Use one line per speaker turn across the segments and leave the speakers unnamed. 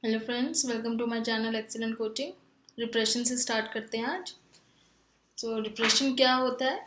Hello friends, welcome to my channel excellent coaching. Depression से start करते हैं आज। डिप्रेशन क्या होता है?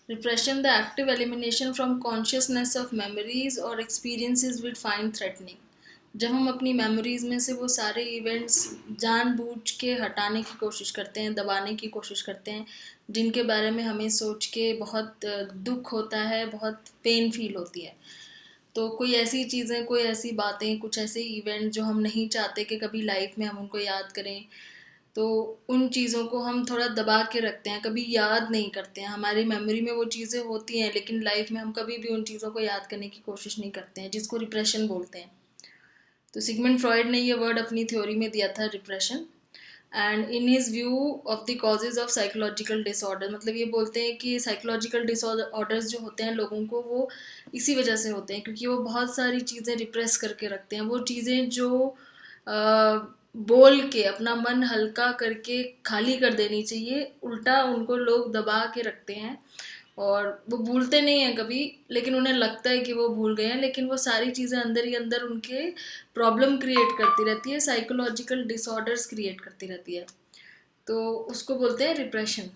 Depression the active elimination from consciousness of memories और एक्सपीरियंसेस विद फाइंड थ्रेटनिंग। जब हम अपनी मेमोरीज में से वो सारे इवेंट्स जानबूझ के हटाने की कोशिश करते हैं, दबाने की कोशिश करते हैं, जिनके बारे में हमें सोच के बहुत दुख होता है, बहुत पेन फील होती है। तो कोई ऐसी चीज़ें, कोई ऐसी बातें, कुछ ऐसे इवेंट जो हम नहीं चाहते कि कभी लाइफ में हम उनको याद करें, तो उन चीज़ों को हम थोड़ा दबा के रखते हैं, कभी याद नहीं करते हैं। हमारी मेमोरी में वो चीज़ें होती हैं, लेकिन लाइफ में हम कभी भी उन चीज़ों को याद करने की कोशिश नहीं करते हैं, जिसको रिप्रेशन बोलते हैं। तो सिगमंड फ्रॉइड ने ये वर्ड अपनी थ्योरी में दिया था, repression. And in his view of the causes of psychological disorder, मतलब ये बोलते हैं कि साइकोलॉजिकल डिसऑर्डर्स जो होते हैं लोगों को, वो इसी वजह से होते हैं क्योंकि वो बहुत सारी चीज़ें रिप्रेस करके रखते हैं। वो चीज़ें जो बोल के अपना मन हल्का करके खाली कर देनी चाहिए, उल्टा उनको लोग दबा के रखते हैं। और वो भूलते नहीं हैं कभी, लेकिन उन्हें लगता है कि वो भूल गए हैं, लेकिन वो सारी चीज़ें अंदर ही अंदर उनके प्रॉब्लम क्रिएट करती रहती है, साइकोलॉजिकल डिसऑर्डर्स क्रिएट करती रहती है। तो उसको बोलते हैं रिप्रेशन।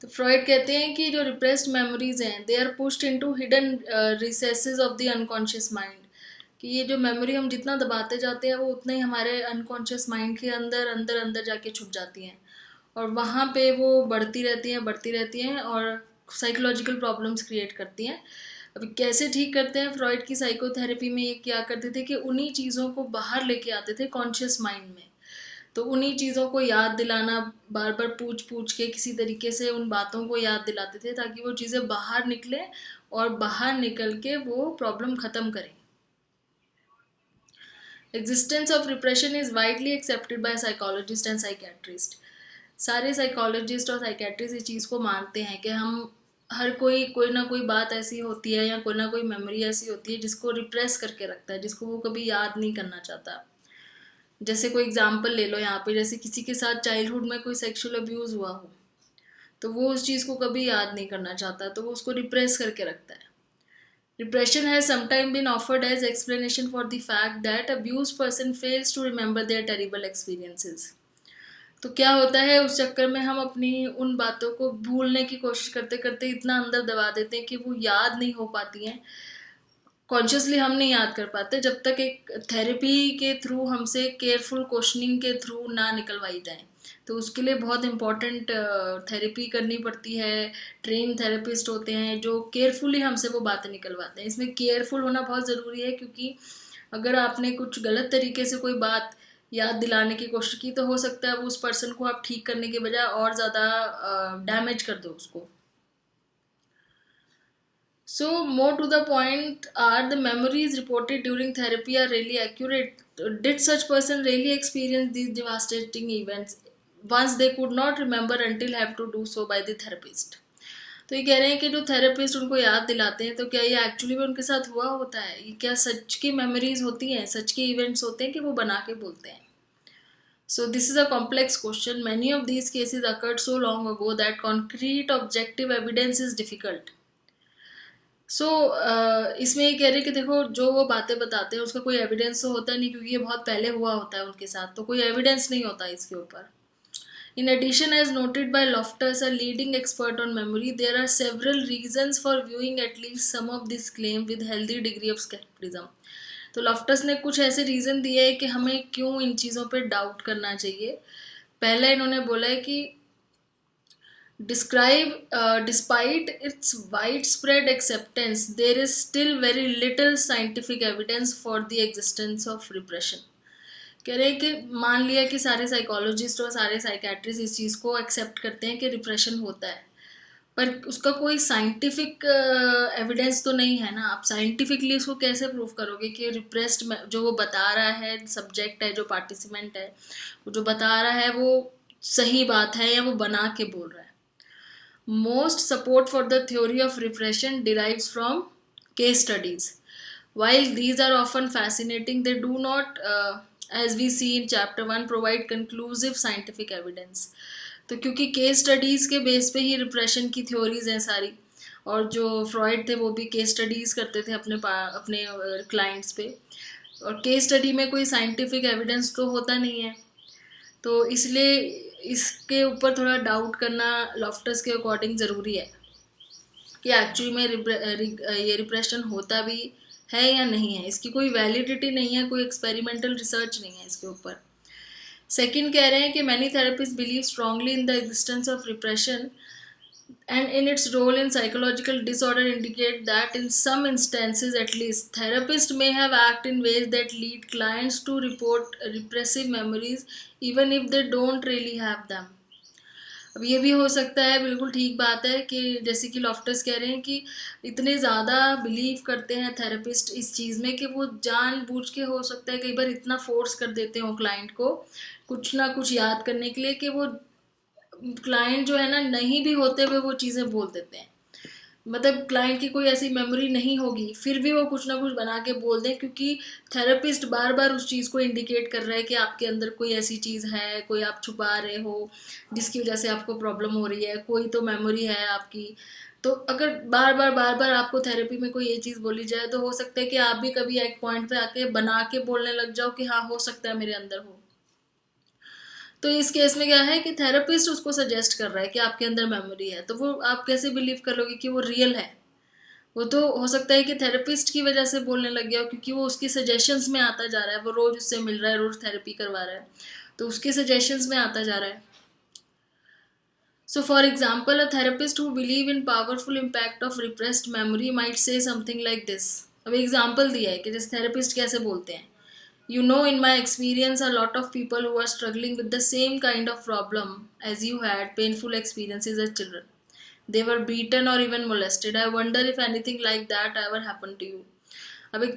तो फ्रॉइड कहते हैं कि जो रिप्रेस्ड मेमोरीज हैं, they are pushed into hidden recesses of the unconscious mind. कि ये जो मेमोरी हम जितना दबाते जाते हैं, वो उतना ही हमारे अनकॉन्शियस माइंड के अंदर अंदर अंदर जाके छुप जाती हैं, और वहाँ पे वो बढ़ती रहती हैं और साइकोलॉजिकल प्रॉब्लम्स क्रिएट करती हैं। अभी कैसे ठीक करते हैं? फ्रॉइड की साइकोथेरेपी में ये क्या करते थे कि उन्हीं चीज़ों को बाहर लेके आते थे कॉन्शियस माइंड में। तो उन्हीं चीज़ों को याद दिलाना, बार बार पूछ पूछ के किसी तरीके से उन बातों को याद दिलाते थे, ताकि वो चीज़ें बाहर निकलें और बाहर निकल के वो प्रॉब्लम ख़त्म करें। Existence of repression is widely accepted by psychologist and psychiatrist. सारे साइकोलॉजिस्ट और साइकेट्रिस्ट इस चीज़ को मानते हैं कि हम हर कोई ना कोई बात ऐसी होती है या कोई ना कोई मेमोरी ऐसी होती है जिसको रिप्रेस करके रखता है, जिसको वो कभी याद नहीं करना चाहता। जैसे कोई एग्जांपल ले लो यहाँ पे, जैसे किसी के साथ चाइल्डहुड में कोई सेक्सुअल अब्यूज़ हुआ हो, तो वो उस चीज़ को कभी याद नहीं करना चाहता, तो वो उसको रिप्रेस करके रखता है। Repression has sometimes been offered as explanation for the fact that abused person fails to remember their terrible experiences. तो क्या होता है, उस चक्कर में हम अपनी उन बातों को भूलने की कोशिश करते करते इतना अंदर दबा देते हैं कि वो याद नहीं हो पाती हैं। कॉन्शियसली हम नहीं याद कर पाते जब तक एक थेरेपी के थ्रू हमसे केयरफुल क्वेश्चनिंग के थ्रू ना निकलवाई जाए। तो उसके लिए बहुत इम्पॉर्टेंट थेरेपी करनी पड़ती है। ट्रेन थेरेपिस्ट होते हैं जो केयरफुली हमसे वो बातें निकलवाते हैं। इसमें केयरफुल होना बहुत ज़रूरी है, क्योंकि अगर आपने कुछ गलत तरीके से कोई बात याद दिलाने की कोशिश की, तो हो सकता है वो उस पर्सन को आप ठीक करने के बजाय और ज़्यादा डैमेज कर दो उसको। So, more to the point, are the memories reported during therapy are really accurate? Did such person really experience these devastating events once they could not remember until have to do so by the therapist? तो ये कह रहे हैं कि जो therapist उनको याद दिलाते हैं, तो क्या ये एक्चुअली में उनके साथ हुआ होता है? ये क्या सच की मेमोरीज होती हैं, सच के इवेंट्स होते हैं, कि वो बना के बोलते हैं? So this is a complex question. Many of these cases occurred so long ago that concrete objective evidence is difficult. इसमें ये कह रहे हैं कि देखो, जो वो बातें बताते हैं उसका कोई एविडेंस तो होता नहीं, क्योंकि ये बहुत पहले हुआ होता है उनके साथ, तो कोई एविडेंस नहीं होता इसके ऊपर। In addition, as noted by Loftus, a leading expert on memory, there are several reasons for viewing at least some of this claim with healthy degree of skepticism. तो लॉफ्टस ने कुछ ऐसे रीज़न दिए है कि हमें क्यों इन चीज़ों पे डाउट करना चाहिए। पहला इन्होंने बोला है कि despite its widespread acceptance, there is still very little scientific evidence for the existence of repression. कह रहे हैं कि मान लिया कि सारे साइकोलॉजिस्ट और सारे साइकेट्रिस्ट इस चीज़ को एक्सेप्ट करते हैं कि रिप्रेशन होता है, पर उसका कोई साइंटिफिक एविडेंस तो नहीं है ना। आप साइंटिफिकली उसको कैसे प्रूव करोगे कि रिप्रेस्ड जो वो बता रहा है, सब्जेक्ट है, जो पार्टिसिपेंट है, वो जो बता रहा है वो सही बात है या वो बना के बोल रहा है? Most support for the theory of repression derives from case studies. While these are often fascinating, they do not, as we see in chapter 1, provide conclusive scientific evidence. तो क्योंकि केस स्टडीज़ के बेस पे ही repression की theories हैं सारी, और जो Freud थे वो भी केस स्टडीज़ करते थे अपने क्लाइंट्स पे। और केस स्टडी में कोई साइंटिफिक एविडेंस तो होता नहीं है, तो इसलिए इसके ऊपर थोड़ा डाउट करना लॉफ्टस के अकॉर्डिंग ज़रूरी है कि एक्चुअली में ये रिप्रेशन होता भी है या नहीं है। इसकी कोई वैलिडिटी नहीं है, कोई एक्सपेरिमेंटल रिसर्च नहीं है इसके ऊपर। सेकंड कह रहे हैं कि many therapist believe strongly in the existence of repression and in its role in psychological disorder indicate that in some instances at least therapists may have acted in ways that lead clients to report repressive memories even if they don't really have them। अब ये भी हो सकता है, बिल्कुल ठीक बात है कि जैसे कि लॉफ्टर्स कह रहे हैं कि इतने ज़्यादा बिलीव करते हैं थेरेपिस्ट इस चीज़ में कि वो जानबूझ के हो सकता है कई बार इतना फोर्स कर देते हो क्लाइंट को कुछ ना कुछ याद करने के लिए कि वो क्लाइंट जो है ना नहीं भी होते हुए वो चीज़ें बोल देते हैं। मतलब क्लाइंट की कोई ऐसी मेमोरी नहीं होगी फिर भी वो कुछ ना कुछ बना के बोल दें, क्योंकि थेरेपिस्ट बार बार उस चीज़ को इंडिकेट कर रहा है कि आपके अंदर कोई ऐसी चीज़ है, कोई आप छुपा रहे हो जिसकी वजह से आपको प्रॉब्लम हो रही है, कोई तो मेमोरी है आपकी। तो अगर बार बार आपको थेरेपी में कोई ये चीज़ बोली जाए तो हो सकता है कि आप भी कभी एक पॉइंट पे आके बना के बोलने लग जाओ कि हाँ हो सकता है मेरे अंदर हो। तो इस केस में क्या है कि थेरेपिस्ट उसको सजेस्ट कर रहा है कि आपके अंदर मेमोरी है, तो वो आप कैसे बिलीव कर लोगे कि वो रियल है। वो तो हो सकता है कि थेरेपिस्ट की वजह से बोलने लग गया हो, क्योंकि वो उसकी सजेशंस में आता जा रहा है, वो रोज उससे मिल रहा है, रोज थेरेपी करवा रहा है, तो उसके सजेशंस में आता जा रहा है। So for example, a therapist who believe in powerful impact of repressed memory might say something like this। अब एग्जाम्पल दिया है कि जैसे थेरेपिस्ट कैसे बोलते हैं, You know, in my experience, a lot of people who are struggling with the same kind of problem as you had painful experiences as children. They were beaten or even molested. I wonder if anything like that ever happened to you। अब एक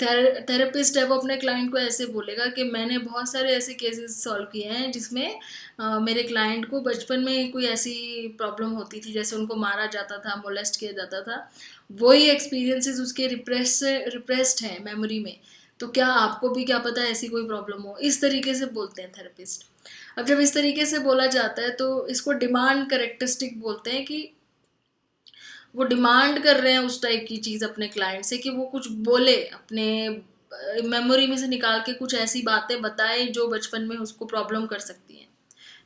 therapist है वो अपने client को ऐसे बोलेगा कि मैंने बहुत सारे ऐसे केसेस सॉल्व किए हैं जिसमें मेरे क्लाइंट को बचपन में कोई ऐसी प्रॉब्लम होती थी, जैसे उनको मारा जाता था, मोलेस्ट किया जाता था, वही एक्सपीरियंसेस उसके रिप्रेस्ड हैं मेमोरी में, तो क्या आपको भी क्या पता ऐसी कोई प्रॉब्लम हो। इस तरीके से बोलते हैं थेरेपिस्ट। अब जब इस तरीके से बोला जाता है तो इसको डिमांड करेक्टरिस्टिक बोलते हैं, कि वो डिमांड कर रहे हैं उस टाइप की चीज़ अपने क्लाइंट से कि वो कुछ बोले, अपने मेमोरी में से निकाल के कुछ ऐसी बातें बताए जो बचपन में उसको प्रॉब्लम कर सकती हैं।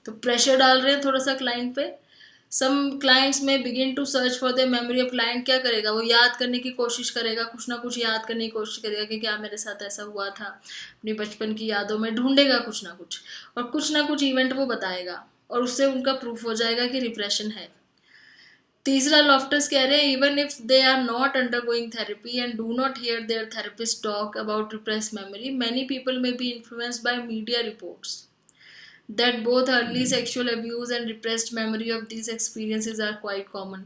तो प्रेशर डाल रहे हैं थोड़ा सा क्लाइंट पे। सम क्लाइंट्स में begin to search for the memory of client. क्या करेगा वो, याद करने की कोशिश करेगा, कुछ ना कुछ याद करने की कोशिश करेगा कि क्या मेरे साथ ऐसा हुआ था, अपनी बचपन की यादों में ढूंढेगा कुछ ना कुछ इवेंट वो बताएगा और उससे उनका प्रूफ हो जाएगा कि रिप्रेशन है। तीसरा लॉफ्टर्स कह रहे हैं even if they are not undergoing therapy and do not hear their therapist talk about repress memory, many people may be influenced by media reports that both early sexual abuse and repressed memory of these experiences are quite common।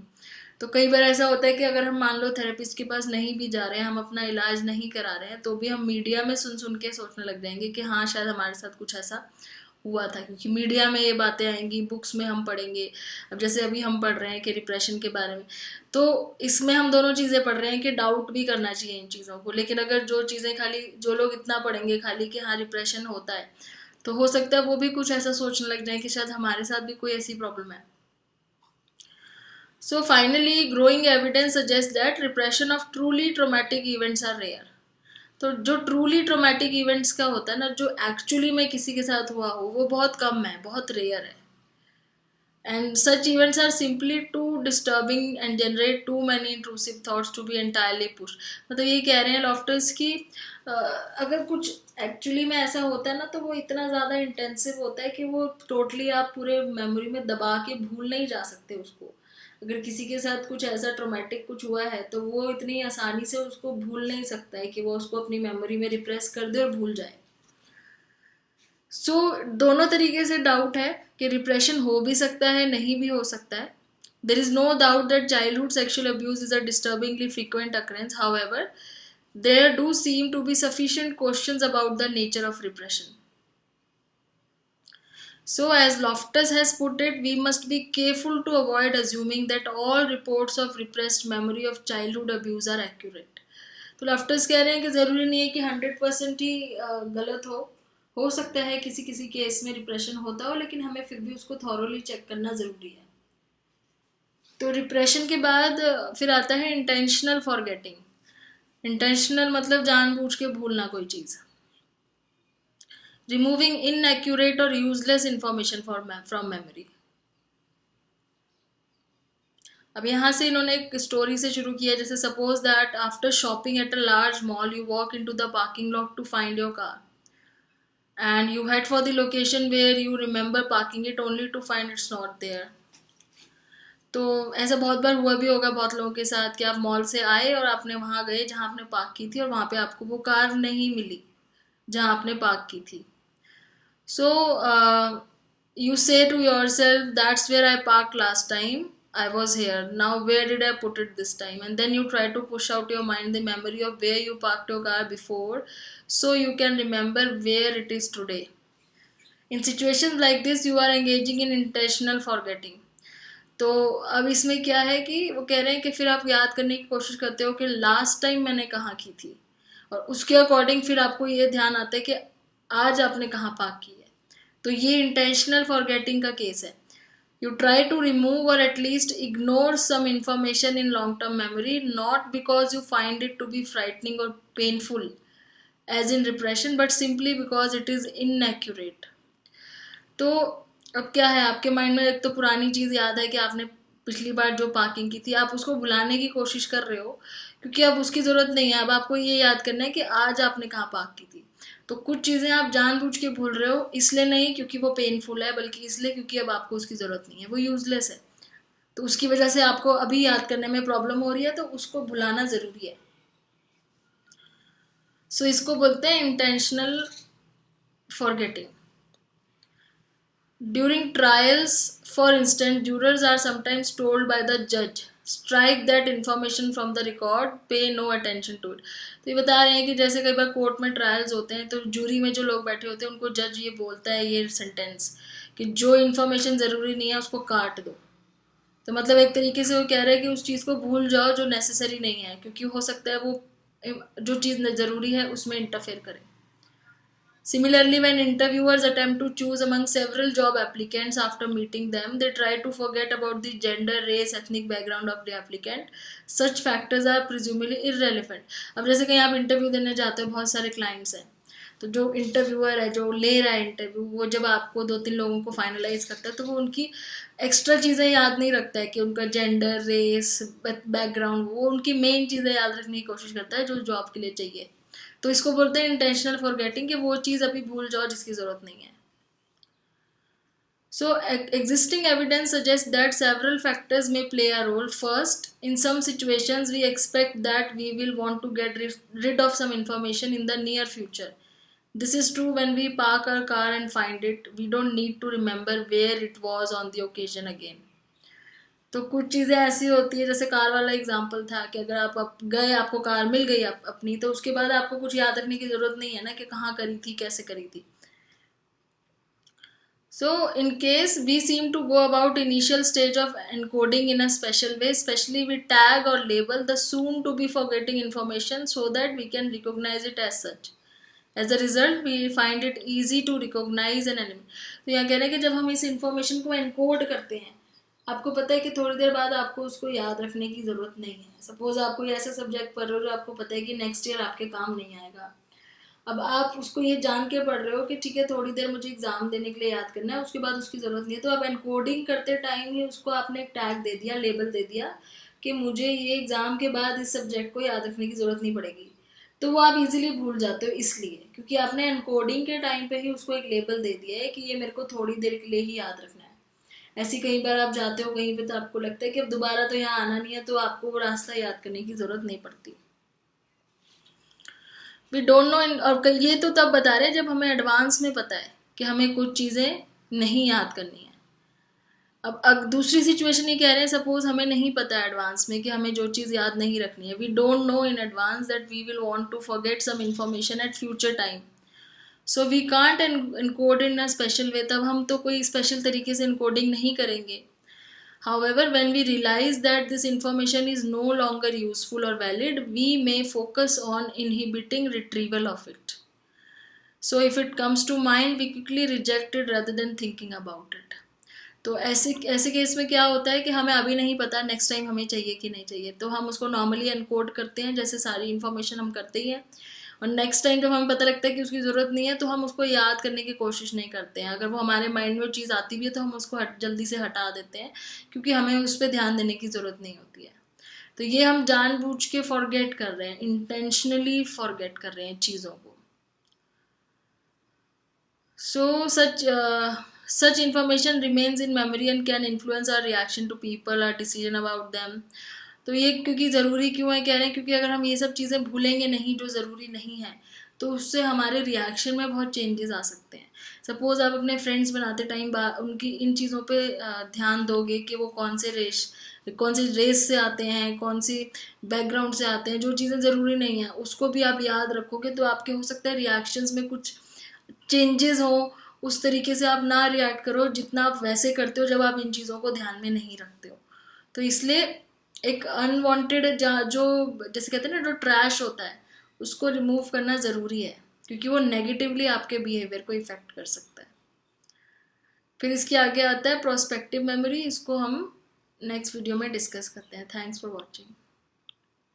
तो कई बार ऐसा होता है कि अगर हम मान लो therapist के पास नहीं भी जा रहे हैं, हम अपना इलाज नहीं करा रहे हैं, तो भी हम मीडिया में सुन के सोचने लग जाएंगे कि हाँ शायद हमारे साथ कुछ ऐसा हुआ था, क्योंकि मीडिया में ये बातें आएंगी, बुक्स में हम पढ़ेंगे। अब जैसे अभी हम पढ़ रहे हैं कि रिप्रेशन के बारे में, तो इसमें हम दोनों चीज़ें पढ़ रहे हैं कि डाउट भी करना चाहिए इन चीज़ों को। लेकिन अगर जो चीज़ें खाली जो लोग इतना पढ़ेंगे खाली कि हाँ रिप्रेशन होता है, तो हो सकता है वो भी कुछ ऐसा सोचने लग जाए कि शायद हमारे साथ भी कोई ऐसी प्रॉब्लम है। So finally growing evidence suggest that repression of truly traumatic events are rare. तो जो ट्रूली ट्रोमेटिक इवेंट्स का होता है ना, जो एक्चुअली में किसी के साथ हुआ हो, वो बहुत कम है, बहुत रेयर है। And such events are simply too disturbing and generate too many intrusive thoughts to be entirely pushed। मतलब ये कह रहे हैं लॉफ्टर्स की अगर कुछ एक्चुअली में ऐसा होता है ना, तो वो इतना ज़्यादा इंटेंसिव होता है कि वो टोटली आप पूरे मेमोरी में दबा के भूल नहीं जा सकते उसको। अगर किसी के साथ कुछ ऐसा ट्रोमेटिक कुछ हुआ है तो वो इतनी आसानी से उसको भूल नहीं सकता है कि वो उसको अपनी मेमोरी में रिप्रेस कर दे और भूल जाए। दोनों तरीके से डाउट है कि रिप्रेशन हो भी सकता है, नहीं भी हो सकता है। There is no doubt that childhood sexual abuse is a disturbingly frequent occurrence. However, there do seem to be sufficient questions about the nature of repression. So, as Loftus has put it, we must be careful to avoid assuming that all reports of repressed memory of childhood abuse are accurate। तो Loftus कह रहे हैं कि ज़रूरी नहीं है कि 100% ही गलत हो सकता है किसी किसी केस में रिप्रेशन होता हो, लेकिन हमें फिर भी उसको थॉरोली चेक करना ज़रूरी है। तो रिप्रेशन के बाद फिर आता है इंटेंशनल फॉरगेटिंग। इंटेंशनल मतलब जानबूझ के भूलना कोई चीज़। रिमूविंग inaccurate और यूजलेस इंफॉर्मेशन फ्रॉम मेमोरी। अब यहाँ से इन्होंने एक स्टोरी से शुरू किया, जैसे suppose that after shopping at a large mall you walk into the parking lot to find your car and you head for the location where you remember parking it only to find it's not there। तो ऐसा बहुत बार हुआ भी होगा बहुत लोगों के साथ कि आप मॉल से आए और आपने वहाँ गए जहाँ आपने पार्क की थी और वहाँ पे आपको वो कार नहीं मिली जहाँ आपने पार्क की थी। सो you say to yourself, that's where I parked last time I was here, now where did I put it this time? And then you try to push out your mind the memory of where you parked your car before so you can remember where it is today। In situations like this you are engaging in intentional forgetting। तो अब इसमें क्या है कि वो कह रहे हैं कि फिर आप याद करने की कोशिश करते हो कि लास्ट टाइम मैंने कहाँ की थी, और उसके अकॉर्डिंग फिर आपको ये ध्यान आता है कि आज आपने कहाँ पार्क की है। तो ये इंटेंशनल फॉरगेटिंग का केस है। You try to remove or at least ignore some information in long term memory, not because you find it to be frightening or painful as in repression, but simply because it is inaccurate. तो अब क्या है, आपके mind में एक तो पुरानी चीज़ याद है कि आपने पिछली बार जो पार्किंग की थी, आप उसको भुलाने की कोशिश कर रहे हो क्योंकि अब उसकी ज़रूरत नहीं है। अब आपको ये याद करना है कि आज आपने कहाँ पार्क की थी। तो कुछ चीज़ें आप जानबूझ के भूल रहे हो, इसलिए नहीं क्योंकि वो पेनफुल है, बल्कि इसलिए क्योंकि अब आपको उसकी ज़रूरत नहीं है, वो यूजलेस है। तो उसकी वजह से आपको अभी याद करने में प्रॉब्लम हो रही है, तो उसको भुलाना ज़रूरी है। सो इसको बोलते हैं intentional forgetting. During trials, for instance, jurors are sometimes told by the judge, strike that information from the record, pay no attention to it। तो ये बता रहे हैं कि जैसे कई बार कोर्ट में ट्रायल्स होते हैं तो जूरी में जो लोग बैठे होते हैं उनको जज ये बोलता है, ये सेंटेंस, कि जो इन्फॉर्मेशन ज़रूरी नहीं है उसको काट दो। तो मतलब एक तरीके से वो कह रहे हैं कि उस चीज़ को भूल जाओ जो नेसेसरी नहीं है, क्योंकि हो सकता है वो जो चीज़ ज़रूरी है उसमें इंटरफेयर करे। Similarly, when interviewers attempt to choose among several job applicants after meeting them, they try to forget about the gender, race, ethnic background of the applicant. Such factors are presumably irrelevant। अब जैसे कहीं आप interview देने जाते हो, बहुत सारे clients हैं, तो जो इंटरव्यूअर है, जो ले रहा है इंटरव्यू, वो जब आपको 2-3 लोगों को फाइनलाइज करता है तो वो उनकी एक्स्ट्रा चीज़ें याद नहीं रखता है कि उनका जेंडर, रेस, बैकग्राउंड, वो उनकी मेन चीज़ें याद रखने की कोशिश करता है जो जॉब के लिए चाहिए। तो इसको बोलते हैं इंटेंशनल फॉरगेटिंग, कि वो चीज़ अभी भूल जाओ जिसकी ज़रूरत नहीं है। So, existing evidence suggests that several factors may play a role. First, in some situations, we expect that we will want to get rid of some information in the near future. This is true when we park our car and find it. We don't need to remember where it was on the occasion again। तो कुछ चीज़ें ऐसी होती है, जैसे car वाला example था कि अगर आप गए, आपको कार मिल गई अपनी, तो उसके बाद आपको कुछ याद रखने की ज़रूरत नहीं है ना कि कहाँ करी थी, कैसे करी थी। So in case we seem to go about initial stage of encoding in a special way, especially we tag or label the soon to be forgetting information so that we can recognize it as such। As a result, we find it easy to recognize an enemy। तो यहाँ कह रहे हैं कि जब हम इस information को एनकोड करते हैं, आपको पता है कि थोड़ी देर बाद आपको उसको याद रखने की ज़रूरत नहीं है। सपोज आप कोई ऐसा सब्जेक्ट पढ़ रहे हो जो आपको पता है कि नेक्स्ट ईयर आपके काम नहीं आएगा, अब आप उसको ये जान के पढ़ रहे हो कि ठीक है थोड़ी देर मुझे एग्जाम देने के लिए याद करना है, उसके बाद उसकी ज़रूरत नहीं है, तो आप एनकोडिंग करते टाइम ही उसको आपने एक टैग दे दिया, लेबल दे दिया कि मुझे ये एग्ज़ाम के बाद इस सब्जेक्ट को याद रखने की ज़रूरत नहीं पड़ेगी। तो वो आप इजीली भूल जाते हो, इसलिए क्योंकि आपने एनकोडिंग के टाइम पे ही उसको एक लेबल दे दिया है कि ये मेरे को थोड़ी देर के लिए ही याद रखना है। ऐसी कई बार आप जाते हो कहीं पे तो आपको लगता है कि अब दोबारा तो यहाँ आना नहीं है, तो आपको वो रास्ता याद करने की ज़रूरत नहीं पड़ती। वी डोंट नो, और ये तो तब बता रहे हैं जब हमें एडवांस में पता है कि हमें कुछ चीज़ें नहीं याद करनी है। अब दूसरी सिचुएशन ये कह रहे हैं, सपोज हमें नहीं पता एडवांस में कि हमें जो चीज़ याद नहीं रखनी है। We don't know in advance that we will want to forget some information at future time, so we can't encode in a special way. तब हम तो कोई स्पेशल तरीके से इनकोडिंग नहीं करेंगे। However, when we realize that this information is no longer useful or valid, we may focus on inhibiting retrieval of it. So if it comes to mind, we quickly reject it rather than thinking about it। तो ऐसे case में क्या होता है कि हमें अभी नहीं पता नेक्स्ट टाइम हमें चाहिए कि नहीं चाहिए, तो हम उसको नॉर्मली एनकोड करते हैं जैसे सारी इन्फॉर्मेशन हम करते ही हैं, और नेक्स्ट टाइम जब हमें पता लगता है कि उसकी ज़रूरत नहीं है तो हम उसको याद करने की कोशिश नहीं करते हैं। अगर वो हमारे माइंड में वो चीज़ आती भी है तो हम उसको जल्दी से हटा देते हैं, क्योंकि हमें उस पर ध्यान देने की ज़रूरत नहीं होती है। तो ये हम जानबूझ के फॉरगेट कर रहे हैं, इंटेंशनली फॉरगेट कर रहे हैं चीज़ों को। So such information remains in memory and can influence our reaction to people, our decision about them. तो ये क्योंकि ज़रूरी क्यों है कह रहे हैं, क्योंकि अगर हम ये सब चीज़ें भूलेंगे नहीं जो ज़रूरी नहीं है तो उससे हमारे रिएक्शन में बहुत चेंजेस आ सकते हैं। सपोज़ आप अपने फ्रेंड्स बनाते टाइम उनकी इन चीज़ों पे ध्यान दोगे कि वो कौन सी रेस से आते हैं, कौन सी बैकग्राउंड से आते हैं, जो चीज़ें ज़रूरी नहीं है उसको भी आप याद रखोगे तो आपके हो सकता है रिएक्शंस में कुछ चेंजेस हो, उस तरीके से आप ना रिएक्ट करो जितना आप वैसे करते हो जब आप इन चीज़ों को ध्यान में नहीं रखते हो। तो इसलिए एक अनवांटेड जो जैसे कहते हैं ना, जो ट्रैश होता है उसको रिमूव करना ज़रूरी है, क्योंकि वो नेगेटिवली आपके बिहेवियर को इफ़ेक्ट कर सकता है। फिर इसके आगे आता है प्रोस्पेक्टिव मेमोरी, इसको हम नेक्स्ट वीडियो में डिस्कस करते हैं। Thanks for watching.